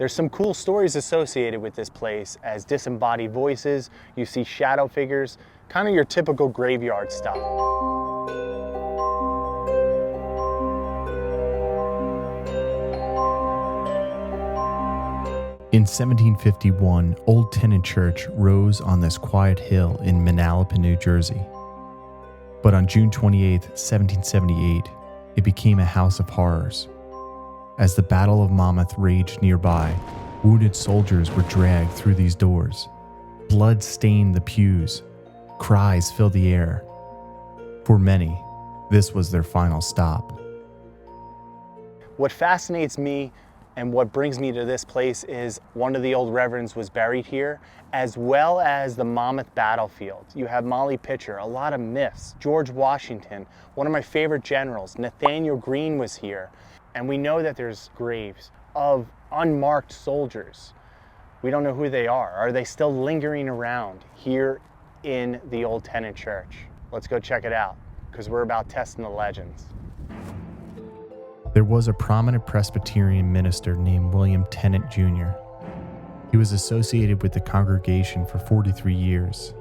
There's some cool stories associated with this place, as disembodied voices, you see shadow figures, kind of your typical graveyard stuff. In 1751, Old Tennent Church rose on this quiet hill in Manalapan, New Jersey. But on June 28, 1778, it became a house of horrors. As the Battle of Monmouth raged nearby, wounded soldiers were dragged through these doors. Blood stained the pews. Cries filled the air. For many, this was their final stop. What fascinates me and what brings me to this place is one of the old reverends was buried here, as well as the Monmouth battlefield. You have Molly Pitcher, a lot of myths. George Washington, one of my favorite generals. Nathaniel Greene was here. And we know that there's graves of unmarked soldiers. We don't know who they are. Are they still lingering around here in the Old Tennent Church? Let's go check it out, because we're about testing the legends. There was a prominent Presbyterian minister named William Tennent Jr. He was associated with the congregation for 43 years.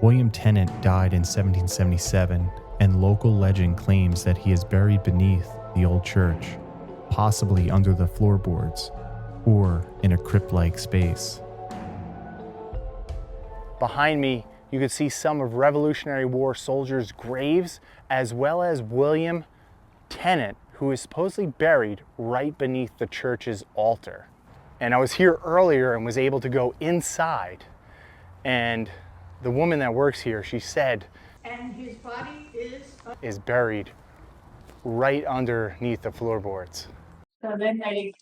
William Tennent died in 1777, and local legend claims that he is buried beneath the old church, possibly under the floorboards, or in a crypt-like space. Behind me, you can see some of Revolutionary War soldiers' graves, as well as William Tennent, who is supposedly buried right beneath the church's altar. And I was here earlier and was able to go inside, and the woman that works here, she said, and his body is buried right underneath the floorboards. So then they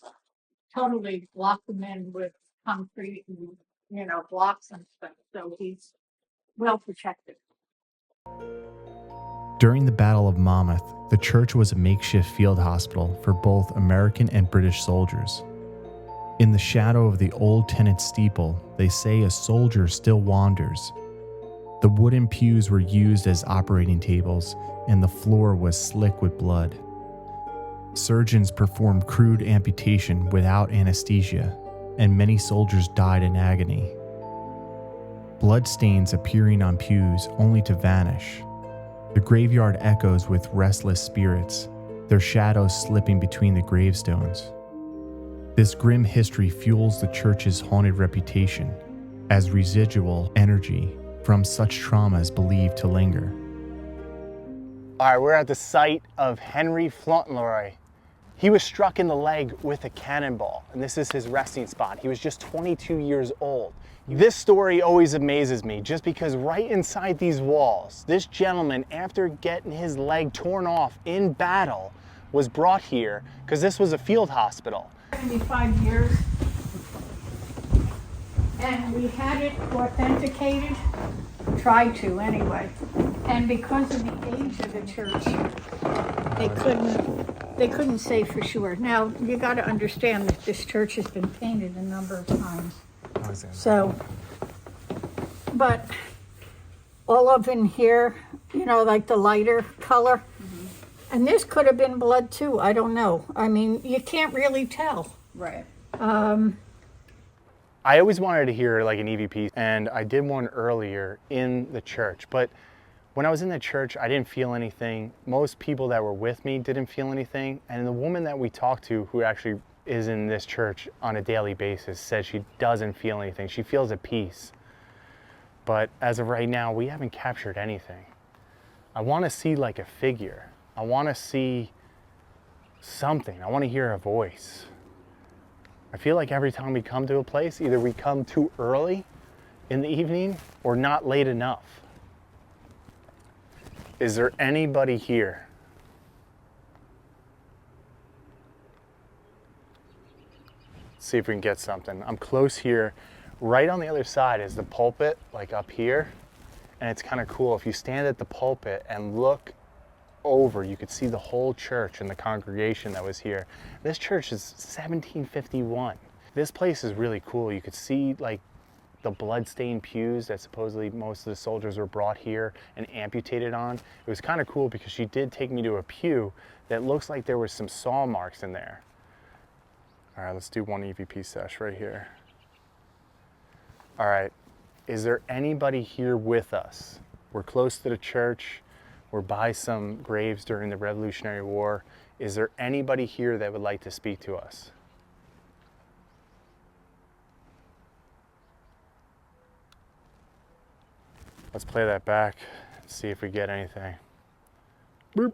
totally block him in with concrete and, blocks and stuff. So he's well protected. During the Battle of Monmouth, the church was a makeshift field hospital for both American and British soldiers. In the shadow of the old Tennent steeple, they say a soldier still wanders. The wooden pews were used as operating tables, and the floor was slick with blood. Surgeons performed crude amputation without anesthesia, and many soldiers died in agony. Bloodstains appearing on pews only to vanish. The graveyard echoes with restless spirits, their shadows slipping between the gravestones. This grim history fuels the church's haunted reputation, as residual energy from such trauma is believed to linger. All right, we're at the site of Henry Fauntleroy. He was struck in the leg with a cannonball, and this is his resting spot. He was just 22 years old. This story always amazes me, just because right inside these walls, this gentleman, after getting his leg torn off in battle, was brought here because this was a field hospital. 75 years, and we had it authenticated, tried to anyway. And because of the age of the church, they couldn't say for sure. Now, you got to understand that this church has been painted a number of times. So, but all of in here, like the lighter color, and this could have been blood too. I don't know. I mean, you can't really tell. Right. I always wanted to hear like an EVP, and I did one earlier in the church, but when I was in the church, I didn't feel anything. Most people that were with me didn't feel anything, and the woman that we talked to, who actually is in this church on a daily basis, says she doesn't feel anything. She feels at peace. But as of right now, we haven't captured anything. I want to see like a figure. I want to see something. I want to hear a voice. I feel like every time we come to a place, either we come too early in the evening or not late enough. Is there anybody here? Let's see if we can get something. I'm close here. Right on the other side is the pulpit, like up here. And it's kind of cool. If you stand at the pulpit and look over, you could see the whole church and the congregation that was here. This church is 1751. This place is really cool. You could see like the blood-stained pews that supposedly most of the soldiers were brought here and amputated on. It was kind of cool because she did take me to a pew that looks like there was some saw marks in there. All right, let's do one EVP sesh right here. All right, is there anybody here with us? We're close to the church. We're by some graves during the Revolutionary War. Is there anybody here that would like to speak to us? Let's play that back, see if we get anything. Boop.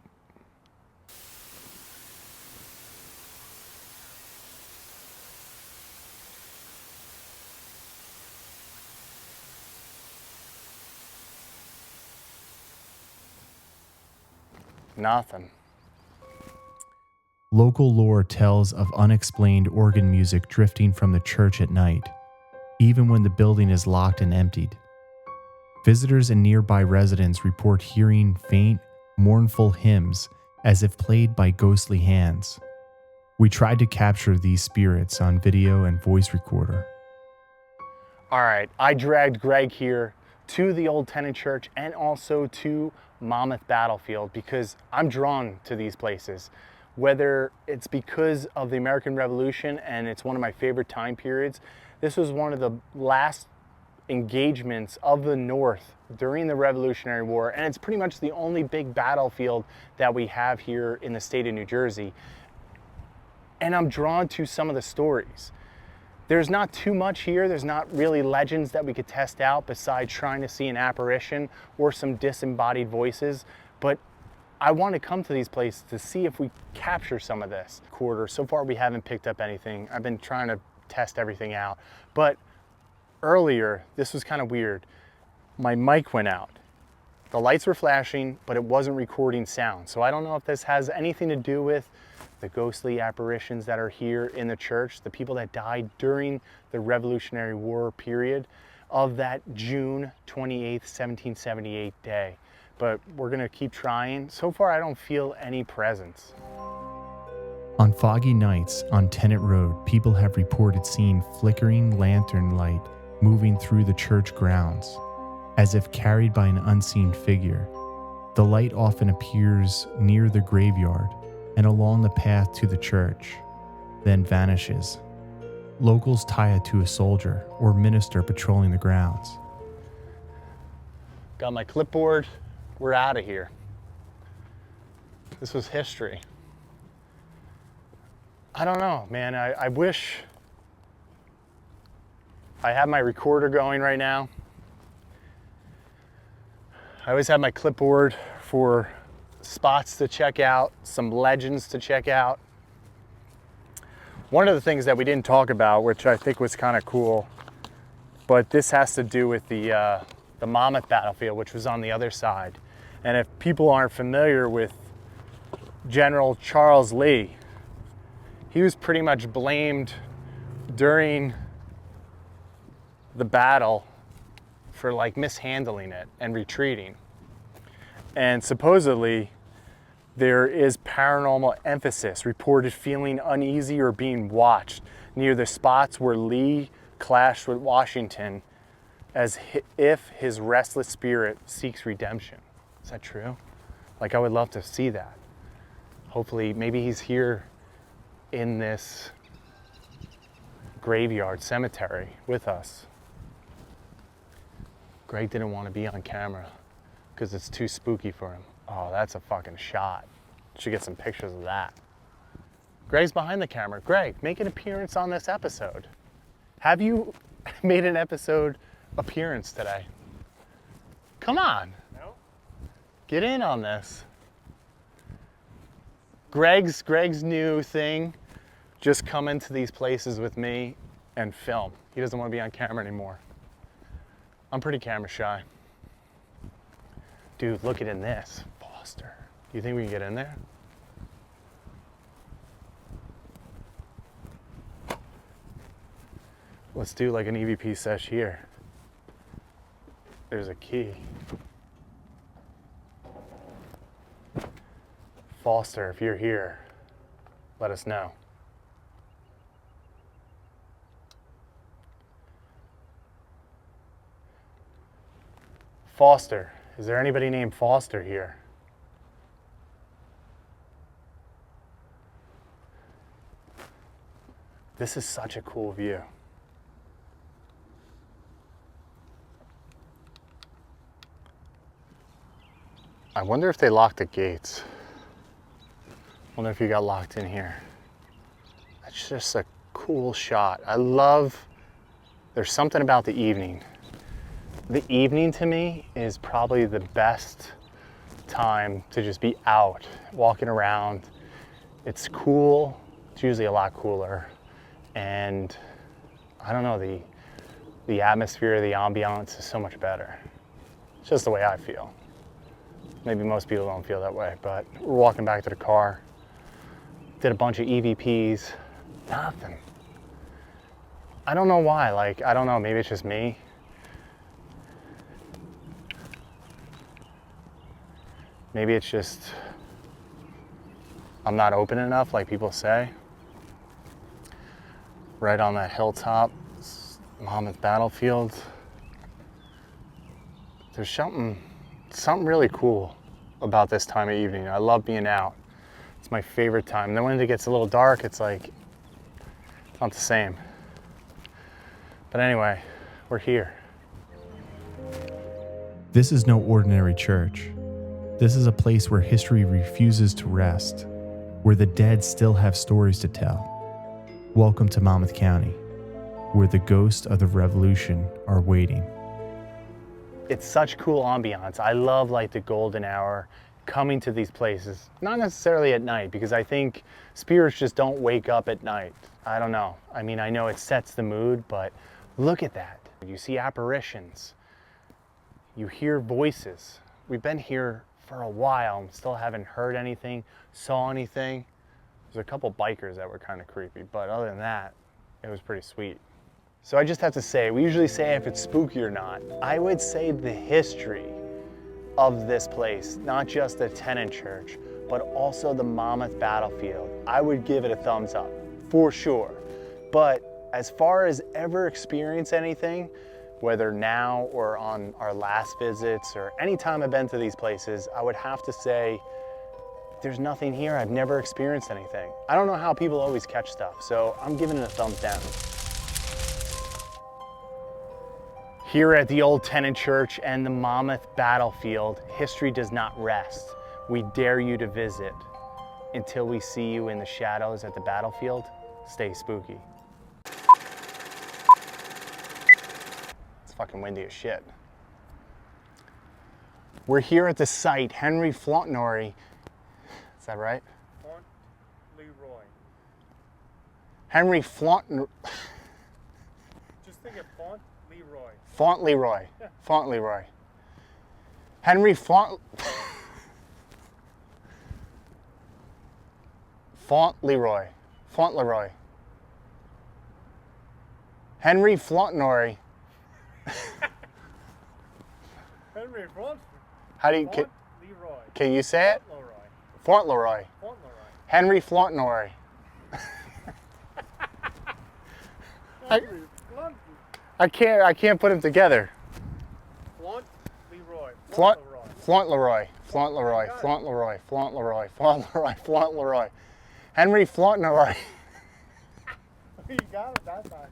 Nothing. Local lore tells of unexplained organ music drifting from the church at night, even when the building is locked and emptied. Visitors and nearby residents report hearing faint, mournful hymns as if played by ghostly hands. We tried to capture these spirits on video and voice recorder. All right, I dragged Greg here to the Old Tennent Church and also to Monmouth Battlefield because I'm drawn to these places. Whether it's because of the American Revolution and it's one of my favorite time periods, this was one of the last engagements of the North during the Revolutionary War, and it's pretty much the only big battlefield that we have here in the state of New Jersey. And I'm drawn to some of the stories. There's not too much here. There's not really legends that we could test out besides trying to see an apparition or some disembodied voices. But I want to come to these places to see if we capture some of this. So far we haven't picked up anything. I've been trying to test everything out. But earlier, this was kind of weird. My mic went out. The lights were flashing, but it wasn't recording sound. So I don't know if this has anything to do with the ghostly apparitions that are here in the church, the people that died during the Revolutionary War period of that June 28th, 1778 day. But we're gonna keep trying. So far, I don't feel any presence. On foggy nights on Tennant Road, people have reported seeing flickering lantern light moving through the church grounds, as if carried by an unseen figure. The light often appears near the graveyard and along the path to the church, then vanishes. Locals tie it to a soldier or minister patrolling the grounds. Got my clipboard. We're out of here. This was history. I don't know, man. I wish I had my recorder going right now. I always have my clipboard for spots to check out, some legends to check out. One of the things that we didn't talk about, which I think was kind of cool, but this has to do with the Monmouth Battlefield, which was on the other side. And if people aren't familiar with General Charles Lee, he was pretty much blamed during the battle for like mishandling it and retreating. And supposedly there is paranormal emphasis, reported feeling uneasy or being watched near the spots where Lee clashed with Washington as if his restless spirit seeks redemption. Is that true? Like, I would love to see that. Hopefully, maybe he's here in this graveyard cemetery with us. Greg didn't want to be on camera because it's too spooky for him. Oh, that's a fucking shot. Should get some pictures of that. Greg's behind the camera. Greg, make an appearance on this episode. Have you made an episode appearance today? Come on. No. Get in on this. Greg's new thing, just come into these places with me and film. He doesn't want to be on camera anymore. I'm pretty camera shy. Dude, look at in this. Foster. Do you think we can get in there? Let's do like an EVP sesh here. There's a key. Foster, if you're here, let us know. Foster, is there anybody named Foster here? This is such a cool view. I wonder if they locked the gates. Wonder if you got locked in here. That's just a cool shot. I love, there's something about the evening. The evening to me is probably the best time to just be out, walking around. It's cool. It's usually a lot cooler. And I don't know, the atmosphere, the ambiance is so much better. It's just the way I feel. Maybe most people don't feel that way, but we're walking back to the car. Did a bunch of EVPs, nothing. I don't know why, like, I don't know, maybe it's just me. Maybe it's just, I'm not open enough, like people say. Right on that hilltop, Monmouth Battlefield. There's something really cool about this time of evening. I love being out. It's my favorite time. And then when it gets a little dark, it's like, it's not the same. But anyway, we're here. This is no ordinary church. This is a place where history refuses to rest, where the dead still have stories to tell. Welcome to Monmouth County, where the ghosts of the Revolution are waiting. It's such cool ambiance. I love like the golden hour, coming to these places, not necessarily at night, because I think spirits just don't wake up at night. I don't know. I mean, I know it sets the mood, but look at that. You see apparitions. You hear voices. We've been here for a while and still haven't heard anything, saw anything. There's a couple bikers that were kind of creepy, but other than that, it was pretty sweet. So I just have to say, we usually say if it's spooky or not. I would say the history of this place, not just the Tennent Church, but also the Monmouth Battlefield, I would give it a thumbs up, for sure. But as far as ever experience anything, whether now or on our last visits or any time I've been to these places, I would have to say, there's nothing here. I've never experienced anything. I don't know how people always catch stuff, so I'm giving it a thumbs down. Here at the Old Tennent Church and the Monmouth Battlefield, history does not rest. We dare you to visit. Until we see you in the shadows at the battlefield, stay spooky. It's fucking windy as shit. We're here at the site, Henry Fauntleroy. Is that right? Fauntleroy. Henry Fauntleroy. Just think of Fauntleroy. Fauntleroy. Fauntleroy. Henry Fauntleroy. Fauntleroy. Henry Fauntleroy. Henry Fauntleroy. How do you, can you say it? Fauntleroy. Fauntleroy. Henry Fauntleroy. I can't put them together. Fauntleroy. Henry Fauntleroy. You got it that time.